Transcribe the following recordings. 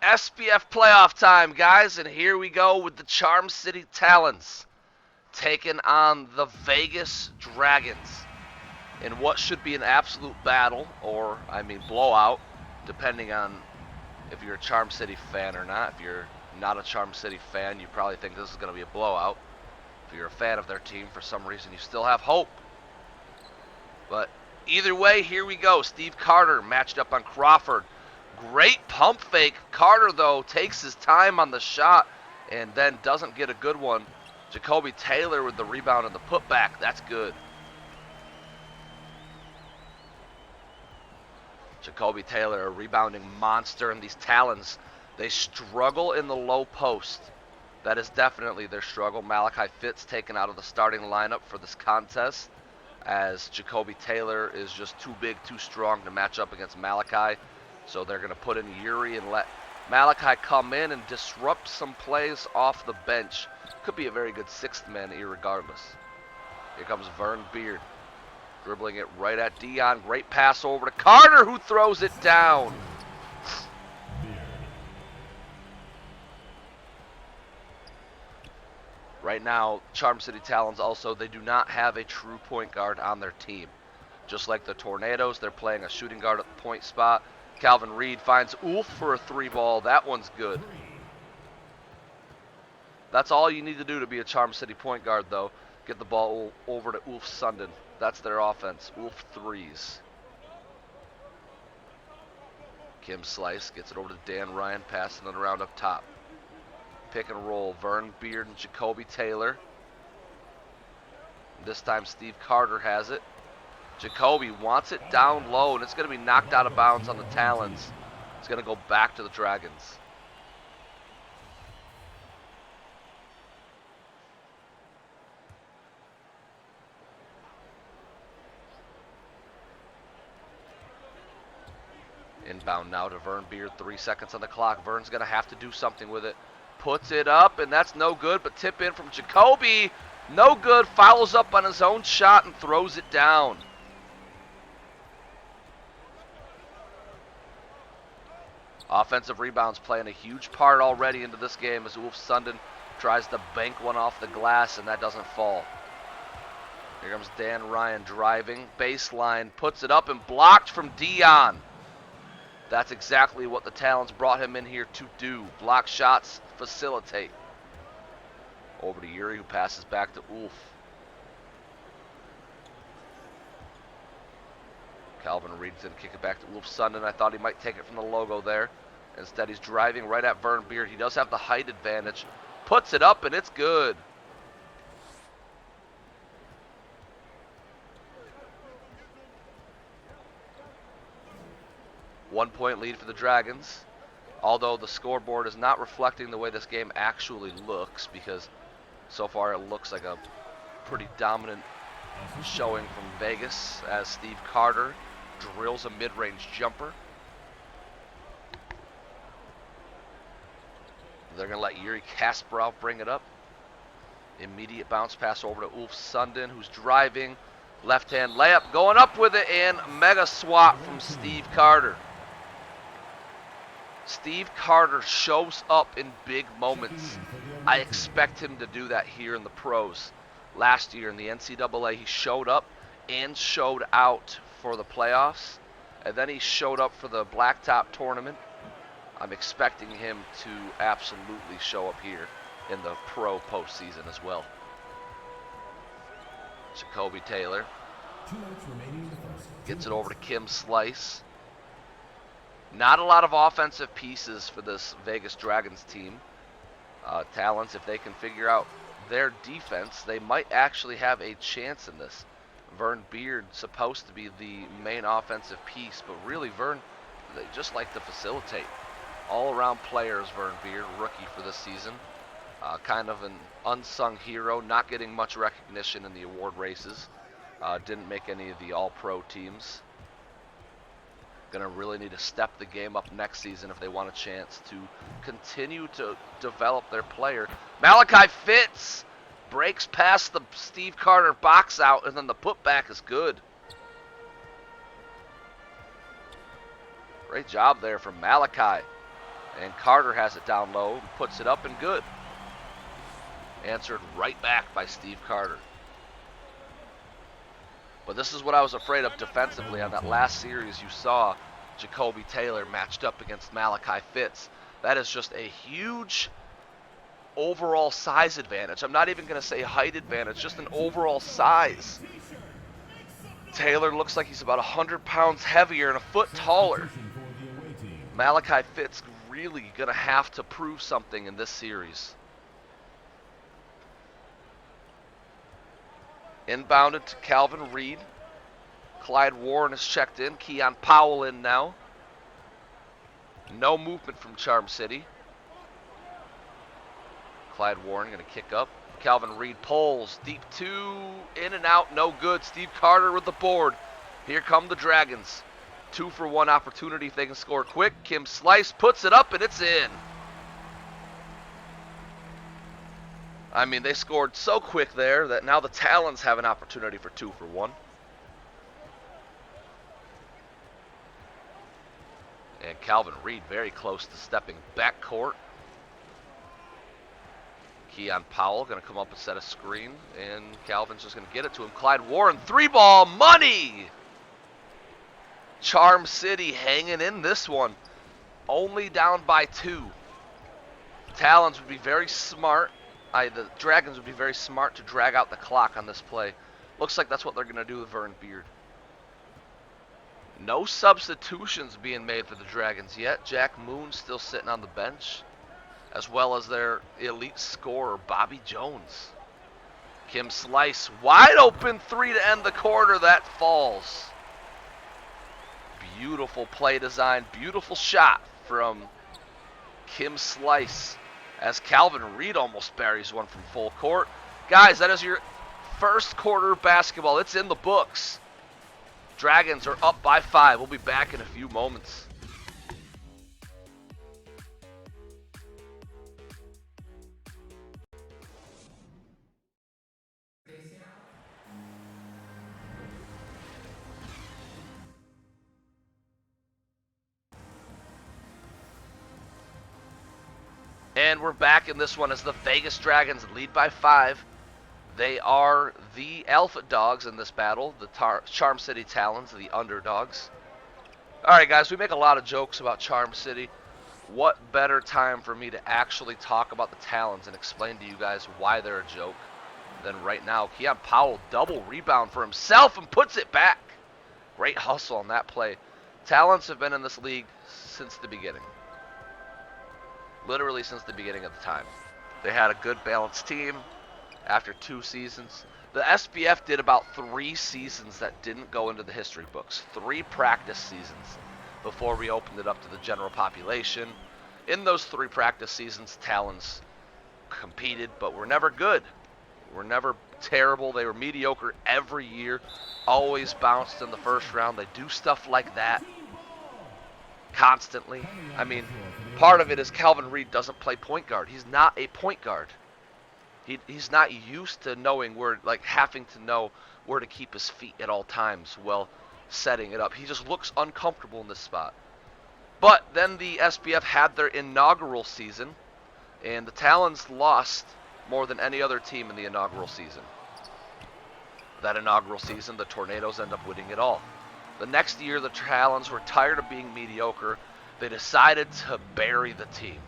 SPF playoff time, guys, and here we go with the Charm City Talons taking on the Vegas Dragons in what should be an absolute battle, or, blowout, depending on if you're a Charm City fan or not. If you're not a Charm City fan, you probably think this is going to be a blowout. If you're a fan of their team, for some reason, you still have hope. But either way, here we go. Steve Carter matched up on Crawford. Great pump fake. Carter, though, takes his time on the shot and then doesn't get a good one. Jacoby Taylor with the rebound and the putback. That's good. Jacoby Taylor, a rebounding monster, and these Talons, they struggle in the low post. That is definitely their struggle. Malachi Fitz taken out of the starting lineup for this contest, as Jacoby Taylor is just too big, too strong to match up against Malachi. So they're going to put in Yuri and let Malachi come in and disrupt some plays off the bench. Could be a very good sixth man irregardless. Here comes Vern Beard, dribbling it right at Dion. Great pass over to Carter, who throws it down. Right now, Charm City Talons also, they do not have a true point guard on their team. Just like the Tornadoes, they're playing a shooting guard at the point spot. Calvin Reed finds Ulf for a three ball. That one's good. That's all you need to do to be a Charm City point guard, though. Get the ball over to Ulf Sundin. That's their offense. Ulf threes. Kim Slice gets it over to Dan Ryan, passing it around up top. Pick and roll. Vern Beard and Jacoby Taylor. This time Steve Carter has it. Jacoby wants it down low, and it's going to be knocked out of bounds on the Talons. It's going to go back to the Dragons. Inbound now to Vern Beard. 3 seconds on the clock. Vern's going to have to do something with it. Puts it up, and that's no good, but tip in from Jacoby. No good. Follows up on his own shot and throws it down. Offensive rebounds playing a huge part already into this game as Ulf Sundin tries to bank one off the glass, and that doesn't fall. Here comes Dan Ryan driving. Baseline, puts it up and blocked from Dion. That's exactly what the Talons brought him in here to do. Block shots, facilitate. Over to Yuri, who passes back to Ulf. Calvin Reed's going to kick it back to Ulf Sundin. I thought he might take it from the logo there. Instead, he's driving right at Vern Beard. He does have the height advantage. Puts it up, and it's good. One-point lead for the Dragons. Although the scoreboard is not reflecting the way this game actually looks, because so far it looks like a pretty dominant showing from Vegas as Steve Carter drills a mid-range jumper. They're going to let Yuri Kasparov bring it up. Immediate bounce pass over to Ulf Sundin, who's driving. Left-hand layup, going up with it, and mega swat from Steve Carter. Steve Carter shows up in big moments. I expect him to do that here in the pros. Last year in the NCAA, he showed up and showed out for the playoffs, and then he showed up for the Blacktop tournament. I'm expecting him to absolutely show up here in the pro postseason as well. Jacoby Taylor gets it over to Kim Slice. Not a lot of offensive pieces for this Vegas Dragons team. Talents, if they can figure out their defense, they might actually have a chance in this. Vern Beard supposed to be the main offensive piece, but really Vern, they just like to facilitate. All-around players, Vern Beard, rookie for this season. Kind of an unsung hero, not getting much recognition in the award races. Didn't make any of the all-pro teams. Going to really need to step the game up next season if they want a chance to continue to develop their player. Malachi Fitz breaks past the Steve Carter box out, and then the putback is good. Great job there from Malachi. And Carter has it down low, puts it up and good. Answered right back by Steve Carter. But this is what I was afraid of defensively. On that last series, you saw Jacoby Taylor matched up against Malachi Fitz. That is just a huge overall size advantage. I'm not even going to say height advantage, just an overall size. Taylor looks like he's about 100 pounds heavier and a foot taller. Malachi Fitz really going to have to prove something in this series. Inbounded to Calvin Reed. Clyde Warren is checked in. Keon Powell in now. No movement from Charm City. Clyde Warren going to kick up. Calvin Reed pulls. Deep two. In and out. No good. Steve Carter with the board. Here come the Dragons. 2-for-1 opportunity if they can score quick. Kim Slice puts it up and it's in. I mean, they scored so quick there that now the Talons have an opportunity for 2-for-1. And Calvin Reed very close to stepping back court. Keon Powell going to come up and set a screen, and Calvin's just going to get it to him. Clyde Warren, 3-ball, money! Charm City hanging in this one. Only down by 2. Talons would be very smart. The Dragons would be very smart to drag out the clock on this play. Looks like that's what they're going to do with Vern Beard. No substitutions being made for the Dragons yet. Jack Moon still sitting on the bench, as well as their elite scorer, Bobby Jones. Kim Slice, wide open 3 to end the quarter. That falls. Beautiful play design, beautiful shot from Kim Slice, as Calvin Reed almost buries one from full court. Guys, that is your first quarter basketball. It's in the books. Dragons are up by 5. We'll be back in a few moments. And we're back in this one as the Vegas Dragons lead by 5. They are the alpha dogs in this battle. The Charm City Talons, the underdogs. All right, guys, we make a lot of jokes about Charm City. What better time for me to actually talk about the Talons and explain to you guys why they're a joke than right now. Keon Powell double rebound for himself and puts it back. Great hustle on that play. Talons have been in this league since the beginning. Literally since the beginning of the time. They had a good balanced team after 2 seasons. The SBF did about 3 seasons that didn't go into the history books. 3 practice seasons before we opened it up to the general population. In those 3 practice seasons, Talons competed, but were never good. Were never terrible. They were mediocre every year. Always bounced in the first round. They do stuff like that constantly. I mean, part of it is Calvin Reed doesn't play point guard. He's not a point guard. He's not used to knowing where, like having to know where to keep his feet at all times while setting it up. He just looks uncomfortable in this spot. But then the SBF had their inaugural season, and the Talons lost more than any other team in the inaugural season. That inaugural season, the Tornadoes end up winning it all. The next year, the Talons were tired of being mediocre. They decided to bury the team.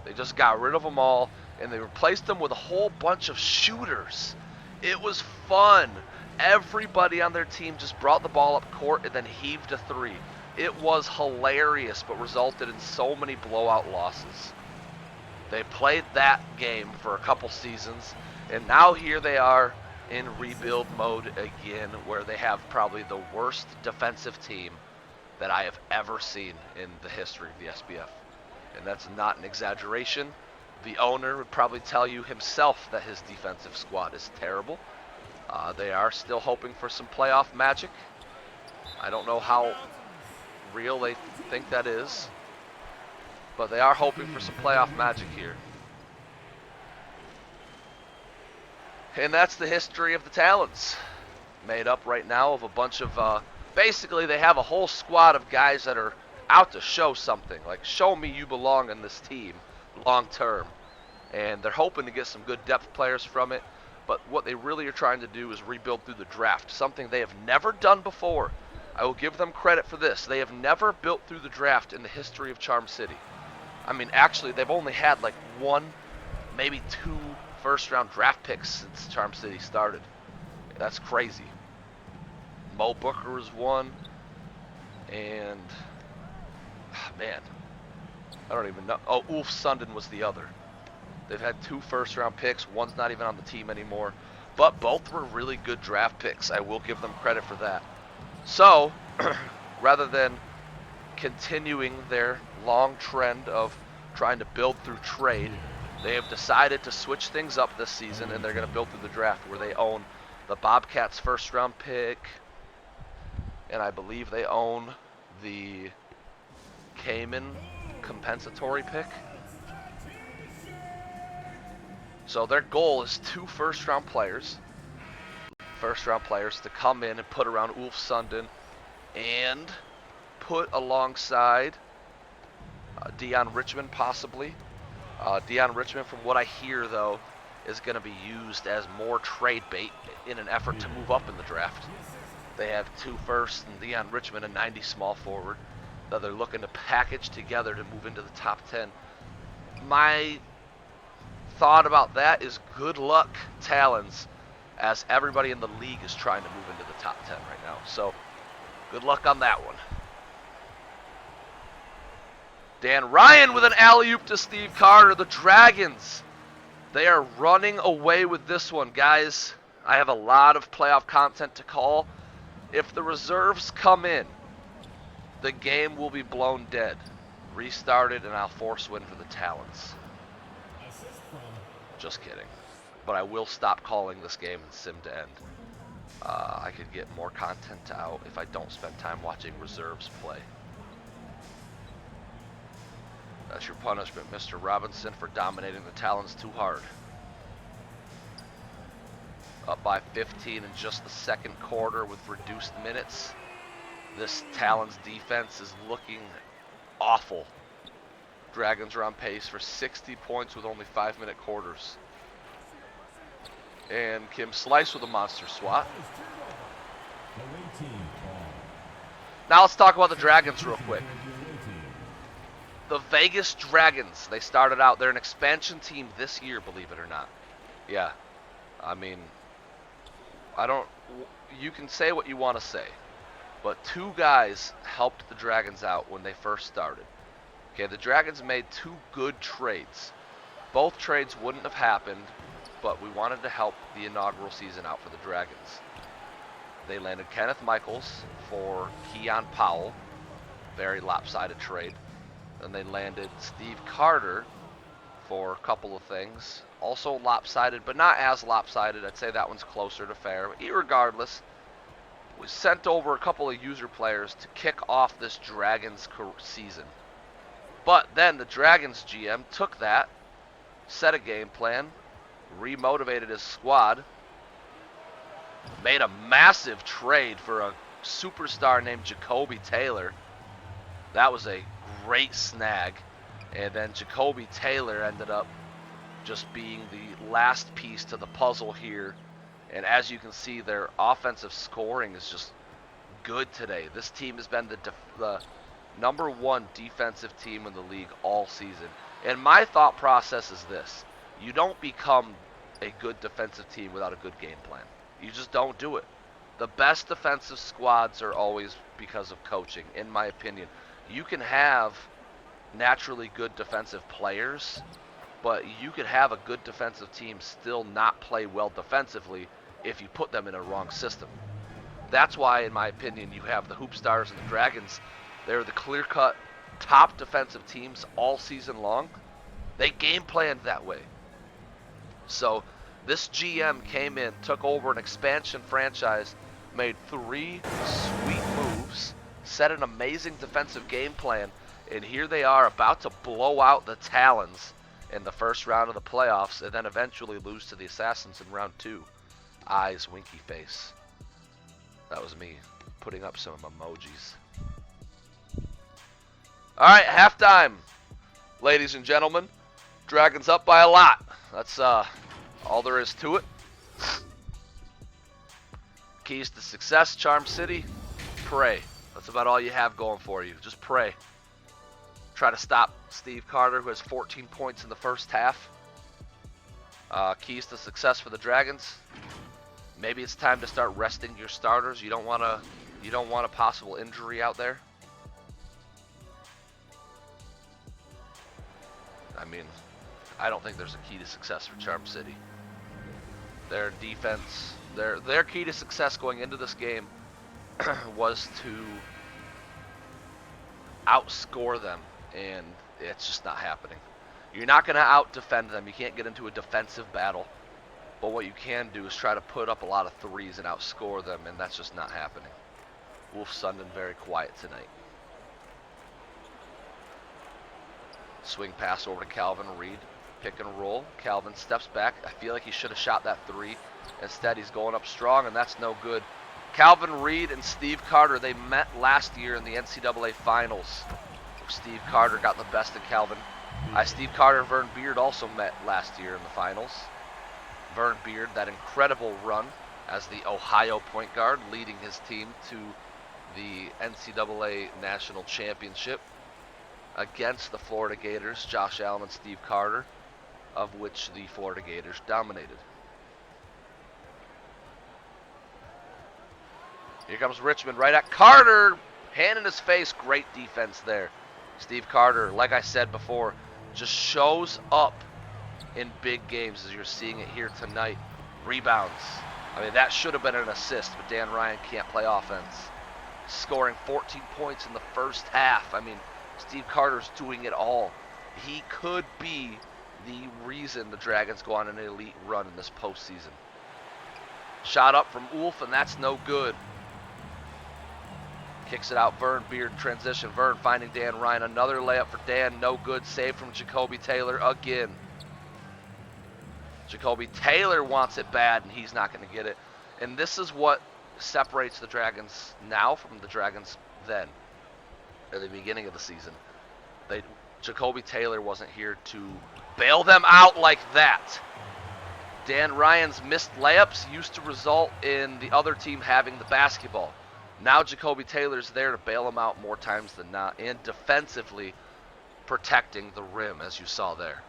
They just got rid of them all, and they replaced them with a whole bunch of shooters. It was fun. Everybody on their team just brought the ball up court and then heaved a 3. It was hilarious, but resulted in so many blowout losses. They played that game for a couple seasons, and now here they are in rebuild mode again, where they have probably the worst defensive team that I have ever seen in the history of the SBF. And that's not an exaggeration. The owner would probably tell you himself that his defensive squad is terrible. They are still hoping for some playoff magic. I don't know how real they think that is, but they are hoping for some playoff magic here. And that's the history of the Talons, made up right now of a bunch of, basically they have a whole squad of guys that are out to show something. Like, show me you belong in this team long term. And they're hoping to get some good depth players from it. But what they really are trying to do is rebuild through the draft, something they have never done before. I will give them credit for this. They have never built through the draft in the history of Charm City. I mean, actually, they've only had like one, maybe two first-round draft picks since Charm City started. That's crazy. Mo Booker was one, and man, I don't even know. Oh, Ulf Sundin was the other. They've had two first-round picks. One's not even on the team anymore. But both were really good draft picks. I will give them credit for that. So, rather than continuing their long trend of trying to build through trade, they have decided to switch things up this season, and they're going to build through the draft, where they own the Bobcats' first-round pick, and I believe they own the Cayman compensatory pick. So their goal is two first-round players to come in and put around Ulf Sundin and put alongside Dion Richmond, possibly. Dion Richmond, from what I hear, though, is going to be used as more trade bait in an effort to move up in the draft. They have 2 firsts and Dion Richmond, a 90 small forward, that they're looking to package together to move into the top 10. My thought about that is good luck, Talons, as everybody in the league is trying to move into the top 10 right now. So, good luck on that one. Dan Ryan with an alley-oop to Steve Carter. The Dragons, they are running away with this one. Guys, I have a lot of playoff content to call. If the reserves come in, the game will be blown dead, restarted, and I'll force win for the Talons. Just kidding. But I will stop calling this game and sim to end. I could get more content out if I don't spend time watching reserves play. That's your punishment, Mr. Robinson, for dominating the Talons too hard. Up by 15 in just the second quarter with reduced minutes. This Talons defense is looking awful. Dragons are on pace for 60 points with only 5-minute quarters. And Kim Slice with a monster swat. Now let's talk about the Dragons real quick. The Vegas Dragons, they started out, they're an expansion team this year, believe it or not. Yeah, I mean, you can say what you want to say, but 2 guys helped the Dragons out when they first started. Okay, the Dragons made 2 good trades. Both trades wouldn't have happened, but we wanted to help the inaugural season out for the Dragons. They landed Kenneth Michaels for Keon Powell, very lopsided trade. Then they landed Steve Carter for a couple of things, also lopsided, but not as lopsided. I'd say that one's closer to fair. But irregardless, we sent over a couple of user players to kick off this Dragons season. But then the Dragons GM took that, set a game plan, remotivated his squad, made a massive trade for a superstar named Jacoby Taylor. That was a great snag. And then Jacoby Taylor ended up just being the last piece to the puzzle here. And as you can see, their offensive scoring is just good today. This team has been the number 1 defensive team in the league all season. And my thought process is this. You don't become a good defensive team without a good game plan. You just don't do it. The best defensive squads are always because of coaching, in my opinion. You can have naturally good defensive players, but you could have a good defensive team still not play well defensively if you put them in a wrong system. That's why, in my opinion, you have the Hoop Stars and the Dragons. They're the clear-cut top defensive teams all season long. They game planned that way. So this GM came in, took over an expansion franchise, made 3 sweet moves, set an amazing defensive game plan, and here they are about to blow out the Talons in the first round of the playoffs, and then eventually lose to the Assassins in round 2. Eyes, winky face. That was me putting up some emojis. All right, halftime, ladies and gentlemen. Dragons up by a lot. That's all there is to it. Keys to success, Charm City, pray. That's about all you have going for you. Just pray. Try to stop Steve Carter, who has 14 points in the first half. Keys to success for the Dragons. Maybe it's time to start resting your starters. You don't want a possible injury out there. I mean, I don't think there's a key to success for Charm City. Their defense, their key to success going into this game was to outscore them, and it's just not happening. You're not going to out-defend them. You can't get into a defensive battle. But what you can do is try to put up a lot of threes and outscore them, and that's just not happening. Wolf Sundin very quiet tonight. Swing pass over to Calvin Reed. Pick and roll. Calvin steps back. I feel like he should have shot that three. Instead, he's going up strong, and that's no good. Calvin Reed and Steve Carter, they met last year in the NCAA Finals. Steve Carter got the best of Calvin. Steve Carter and Vern Beard also met last year in the finals. Vern Beard, that incredible run as the Ohio point guard, leading his team to the NCAA National Championship against the Florida Gators, Josh Allen and Steve Carter, of which the Florida Gators dominated. Here comes Richmond right at Carter. Hand in his face. Great defense there. Steve Carter, like I said before, just shows up in big games as you're seeing it here tonight. Rebounds. I mean, that should have been an assist, but Dan Ryan can't play offense. Scoring 14 points in the first half. I mean, Steve Carter's doing it all. He could be the reason the Dragons go on an elite run in this postseason. Shot up from Ulf, and that's no good. Kicks it out, Vern Beard, transition. Vern finding Dan Ryan. Another layup for Dan, no good. Save from Jacoby Taylor again. Jacoby Taylor wants it bad, and he's not going to get it. And this is what separates the Dragons now from the Dragons then, at the beginning of the season. Jacoby Taylor wasn't here to bail them out like that. Dan Ryan's missed layups used to result in the other team having the basketball. Now Jacoby Taylor's there to bail them out more times than not, and defensively protecting the rim, as you saw there.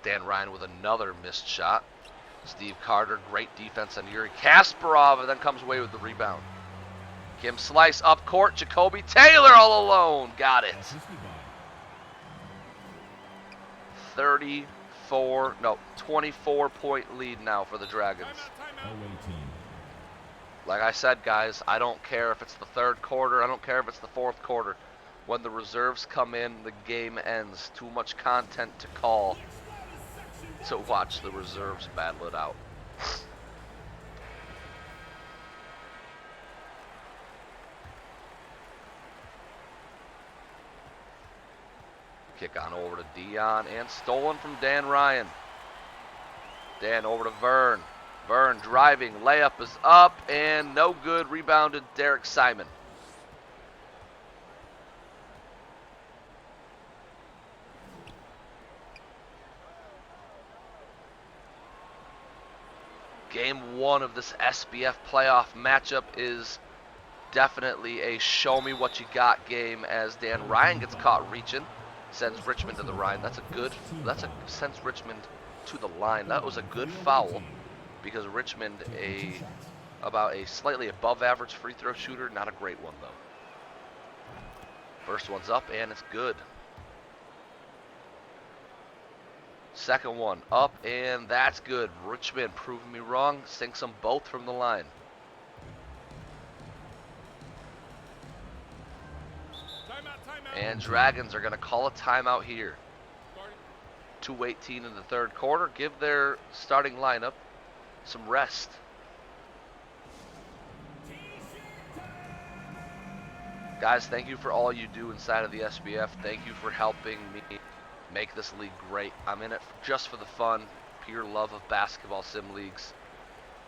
Dan Ryan with another missed shot. Steve Carter, great defense on Yuri Kasparov, and then comes away with the rebound. Kim Slice up court. Jacoby Taylor all alone. Got it. 24-point lead now for the Dragons. Like I said, guys, I don't care if it's the third quarter. I don't care if it's the fourth quarter. When the reserves come in, the game ends. Too much content to call to watch the reserves battle it out. Kick on over to Dion and stolen from Dan Ryan. Dan over to Vern. Vern driving, layup is up and no good. Rebounded Derek Simon. Game one of this SBF playoff matchup is definitely a show me what you got game as Dan Ryan gets caught reaching. Sends Richmond to the line. Sends Richmond to the line. That was a good foul because Richmond about a slightly above average free throw shooter, not a great one though. First one's up and it's good. Second one up and that's good. Richmond proving me wrong, sinks them both from the line. And Dragons are going to call a timeout here. 2:18 in the third quarter. Give their starting lineup some rest. Guys, thank you for all you do inside of the SBF. Thank you for helping me make this league great. I'm in it just for the fun, pure love of basketball sim leagues.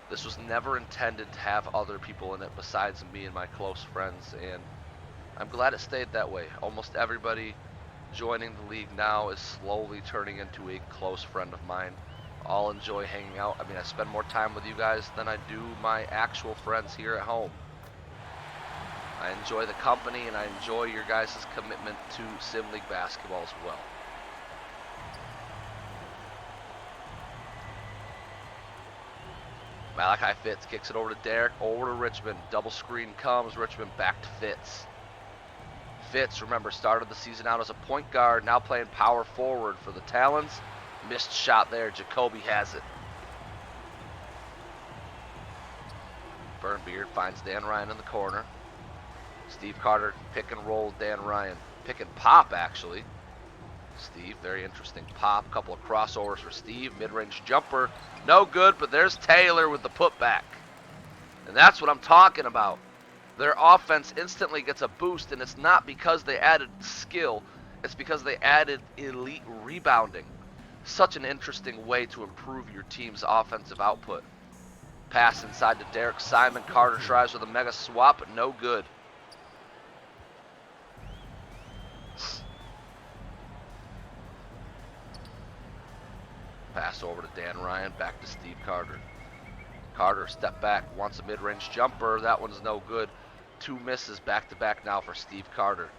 This was never intended to have other people in it besides me and my close friends, and I'm glad it stayed that way. Almost everybody joining the league now is slowly turning into a close friend of mine. All enjoy hanging out. I mean, I spend more time with you guys than I do my actual friends here at home. I enjoy the company, and I enjoy your guys' commitment to Sim League basketball as well. Malachi Fitz kicks it over to Derek, over to Richmond. Double screen comes, Richmond back to Fitz. Fitz, remember, started the season out as a point guard, now playing power forward for the Talons. Missed shot there, Jacoby has it. Burnbeard finds Dan Ryan in the corner. Steve Carter, pick and roll Dan Ryan. Pick and pop, actually. Steve, very interesting pop. Couple of crossovers for Steve. Mid-range jumper, no good, but there's Taylor with the putback. And that's what I'm talking about. Their offense instantly gets a boost, and it's not because they added skill. It's because they added elite rebounding. Such an interesting way to improve your team's offensive output. Pass inside to Derek Simon. Carter tries with a mega swap, but no good. Pass over to Dan Ryan, back to Steve Carter. Carter, step back, wants a mid-range jumper. That one's no good. 2 misses back-to-back now for Steve Carter.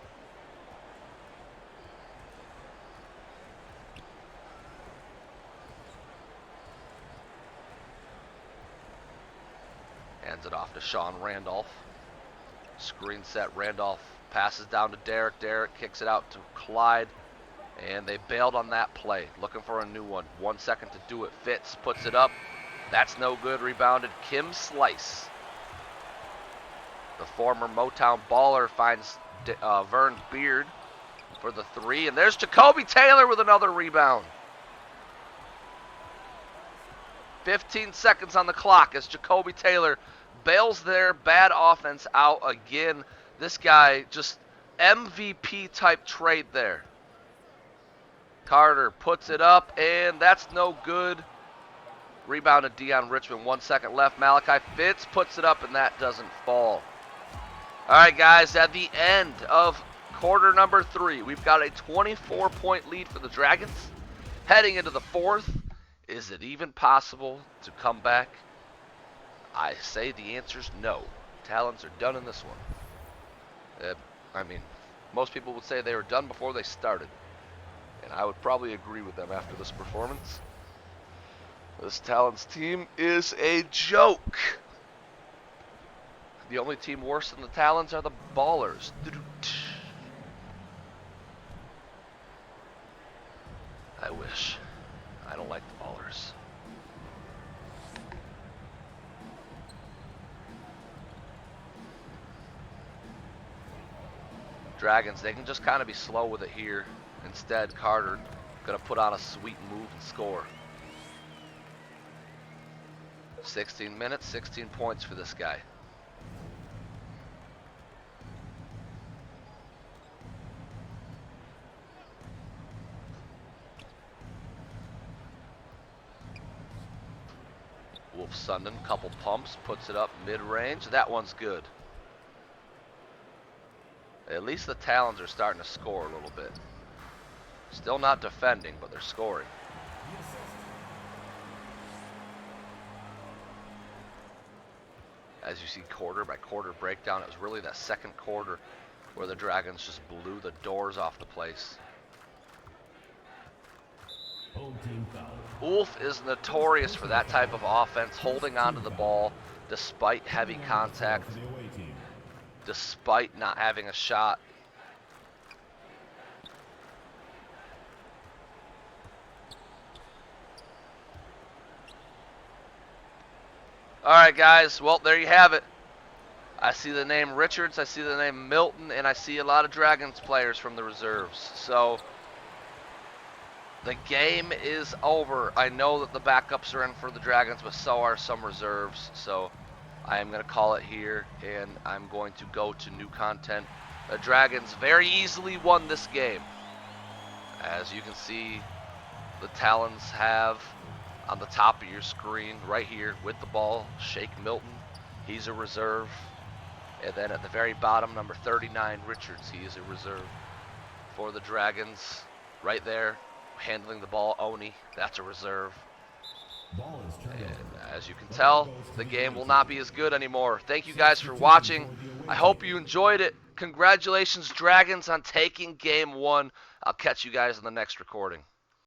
Hands it off to Sean Randolph. Screen set, Randolph passes down to Derek. Derek kicks it out to Clyde. And they bailed on that play, looking for a new one. 1 second to do it. Fitz puts it up. That's no good. Rebounded Kim Slice. The former Motown baller finds Vern Beard for the 3. And there's Jacoby Taylor with another rebound. 15 seconds on the clock as Jacoby Taylor bails their bad offense out again. This guy, just MVP type trade there. Carter puts it up, and that's no good. Rebounded Dion Richmond. 1 second left. Malachi Fitz puts it up, and that doesn't fall. All right, guys, at the end of quarter number 3, we've got a 24-point lead for the Dragons. Heading into the 4th, is it even possible to come back? I say the answer's no. Talons are done in this one. I mean, most people would say they were done before they started. And I would probably agree with them after this performance. This Talons team is a joke. The only team worse than the Talons are the Ballers. I wish. I don't like the Ballers. Dragons, they can just kind of be slow with it here. Instead, Carter gonna put on a sweet move and score. 16 minutes, 16 points for this guy. Wolf Sundin, couple pumps, puts it up mid-range. That one's good. At least the Talons are starting to score a little bit. Still not defending, but they're scoring. As you see quarter by quarter breakdown, it was really that second quarter where the Dragons just blew the doors off the place. Wolf is notorious for that type of offense, holding onto the ball despite heavy contact, despite not having a shot. Alright guys, well there you have it. I see the name Richards, I see the name Milton, and I see a lot of Dragons players from the reserves. So the game is over. I know that the backups are in for the Dragons, but so are some reserves. So I am going to call it here, and I'm going to go to new content. The Dragons very easily won this game. As you can see, the Talons have on the top of your screen right here with the ball, Shake Milton. He's a reserve. And then at the very bottom, number 39, Richards. He is a reserve for the Dragons. Right there, handling the ball, Oni. That's a reserve. And as you can tell, the game will not be as good anymore. Thank you guys for watching. I hope you enjoyed it. Congratulations, Dragons, on taking game 1. I'll catch you guys in the next recording.